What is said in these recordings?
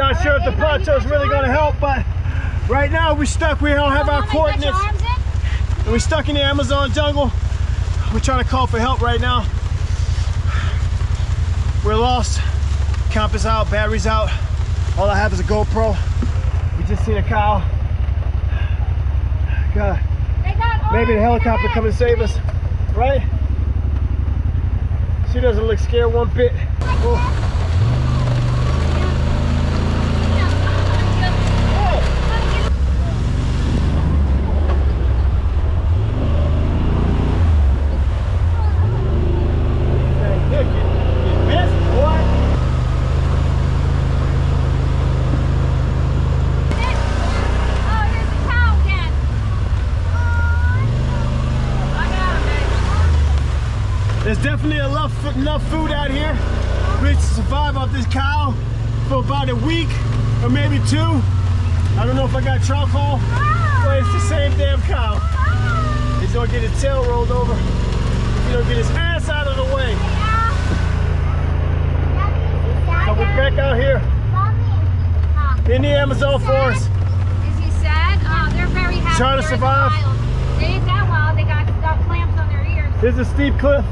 Not sure if the poncho is really going to help, but right now we're stuck. We don't have our coordinates. And we're stuck in the Amazon jungle. We're trying to call for help right now. We're lost. Compass out, batteries out. All I have is a GoPro. We just seen a cow. God. Maybe the helicopter come and save us, right? She doesn't look scared one bit. Oh. There's definitely enough food out here for us to survive off this cow for about a week or maybe 2. I don't know if I got charcoal, but it's the same damn cow. He's gonna get his tail rolled over. He's gonna get his ass out of the way. So we're back out here in the Amazon forest. Is he sad? Oh, they're very happy. Trying to survive. They ain't that wild. They got clamps on their ears. Here's a steep cliff.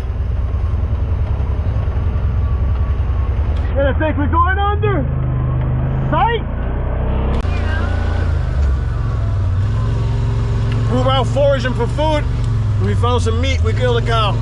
And I think we're going under. Sight! We were out foraging for food. We found some meat. We killed a cow.